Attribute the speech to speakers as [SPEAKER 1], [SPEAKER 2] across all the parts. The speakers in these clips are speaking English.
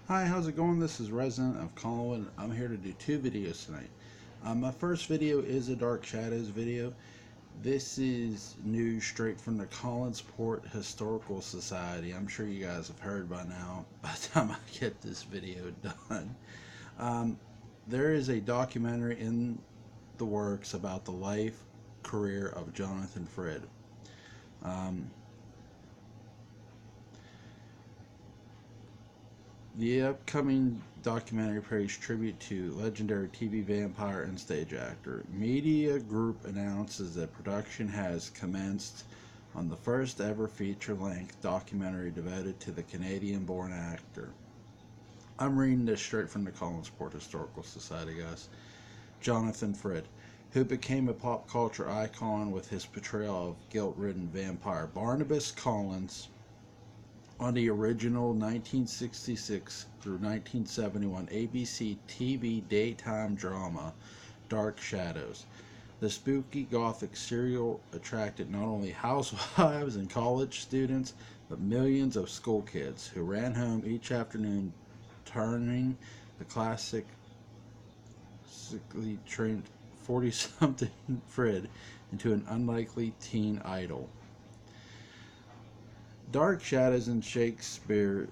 [SPEAKER 1] Hi, how's it going? This is Resident of Collinwood. I'm here to do two videos tonight. My first video is a Dark Shadows video. This is news straight from the Collinsport Historical Society. I'm sure you guys have heard by now by the time I get this video done. Um, there is a documentary in the works about the life career of Jonathan Frid. Um, The upcoming documentary pays tribute to legendary TV vampire and stage actor. Media Group announces that production has commenced on the first ever feature-length documentary devoted to the Canadian-born actor. I'm reading this straight from the Collinsport Historical Society, guys. Jonathan Frid, who became a pop culture icon with his portrayal of guilt-ridden vampire Barnabas Collins on the original 1966 through 1971 ABC TV daytime drama Dark Shadows. The spooky gothic serial attracted not only housewives and college students, but millions of school kids who ran home each afternoon, turning the classically trained 40-something Frid into an unlikely teen idol. Dark Shadows in Shakespeare.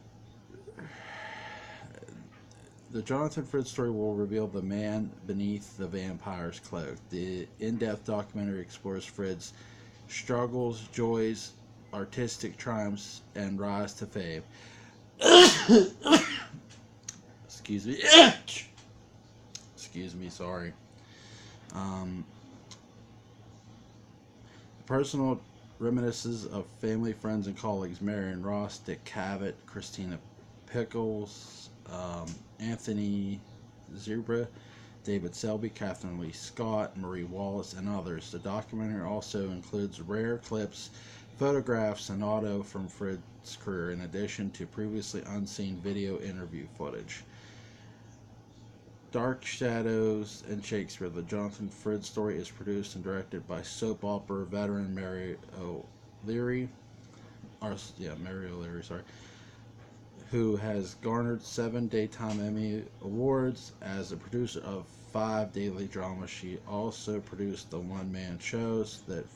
[SPEAKER 1] The Jonathan Frid story will reveal the man beneath the vampire's cloak. The in-depth documentary explores Frid's struggles, joys, artistic triumphs, and rise to fame. Excuse me. Excuse me, sorry. Um, Personal reminiscences of family, friends, and colleagues: Marion Ross, Dick Cavett, Christina Pickles, Anthony Zubra, David Selby, Catherine Lee Scott, Marie Wallace, and others. The documentary also includes rare clips, photographs, and audio from Frid's career, in addition to previously unseen video interview footage. Dark Shadows and Shakespeare. The Jonathan Frid story is produced and directed by soap opera veteran Mary O'Leary, who has garnered 7 Daytime Emmy Awards. As a producer of 5 daily dramas, she also produced the one-man shows that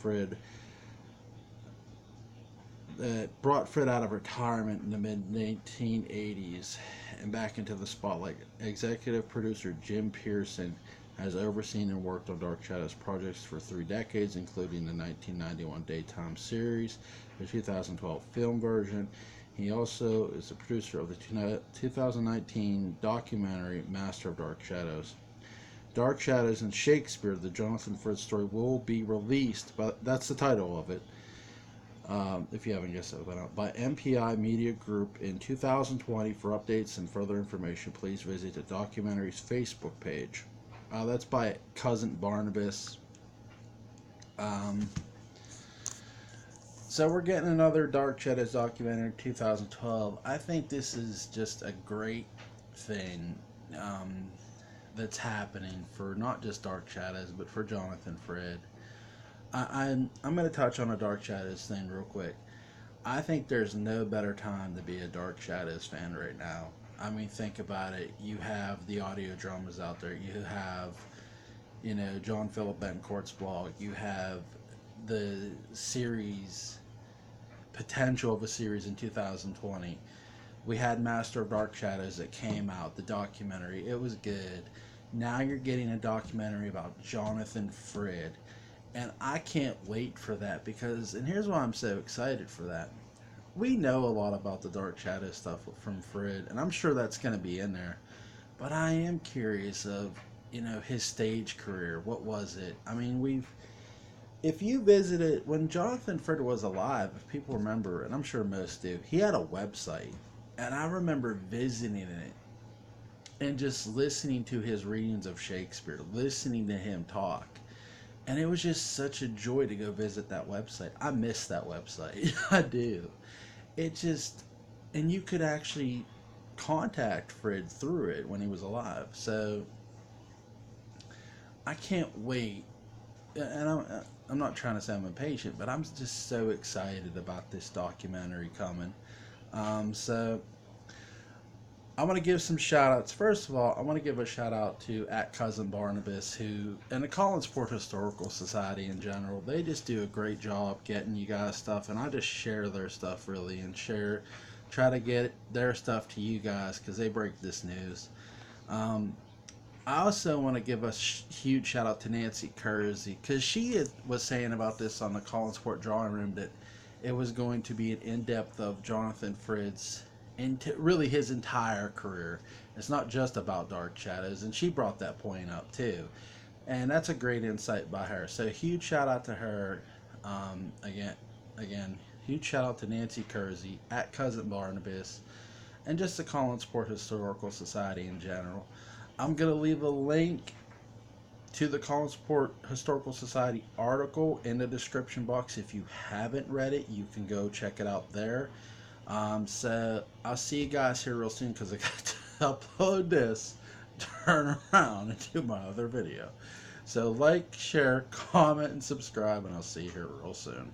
[SPEAKER 1] brought Frid out of retirement in the mid-1980s and back into the spotlight. Executive producer Jim Pearson has overseen and worked on Dark Shadows projects for 3 decades, including the 1991 daytime series, the 2012 film version. He also is the producer of the 2019 documentary Master of Dark Shadows. Dark Shadows and Shakespeare, the Jonathan Frid story, will be released, but that's the title of it, if you haven't guessed that by MPI Media Group in 2020. For updates and further information, please visit the documentary's Facebook page. That's by Cousin Barnabas. So we're getting another Dark Shadows documentary in 2012. I think this is just a great thing that's happening for not just Dark Shadows, but for Jonathan Frid. I'm going to touch on a Dark Shadows thing real quick. I think there's no better time to be a Dark Shadows fan right now. I mean, think about it. You have the audio dramas out there. You have, John Philip Bencourt's blog. You have the series, potential of a series in 2020. We had Master of Dark Shadows that came out, the documentary. It was good. Now you're getting a documentary about Jonathan Frid. And I can't wait for that and here's why I'm so excited for that. We know a lot about the Dark Shadow stuff from Frid, and I'm sure that's going to be in there. But I am curious of, his stage career. What was it? I mean, if you visited, when Jonathan Frid was alive, if people remember, and I'm sure most do, he had a website. And I remember visiting it and just listening to his readings of Shakespeare, listening to him talk. And it was just such a joy to go visit that website. I miss that website. I do. And you could actually contact Frid through it when he was alive. So I can't wait. And I'm not trying to say I'm impatient, but I'm just so excited about this documentary coming. So I want to give some shout outs. First of all, I want to give a shout out to at Cousin Barnabas, who, and the Collinsport Historical Society in general. They just do a great job getting you guys stuff, and I just share their stuff really and try to get their stuff to you guys because they break this news. Um, I also want to give a huge shout out to Nancy Kersey because was saying about this on the Collinsport Drawing Room that it was going to be an in depth of Jonathan Frid's into really his entire career. It's not just about Dark Shadows, and she brought that point up too, and that's a great insight by her. So huge shout out to her. Again, huge shout out to Nancy Kersey at Cousin Barnabas, and just the Collinsport Historical Society in general. I'm gonna leave a link to the Collinsport Historical Society article in the description box. If you haven't read it, you can go check it out there. So I'll see you guys here real soon because I got to upload this, turn around, and do my other video. So like, share, comment, and subscribe, and I'll see you here real soon.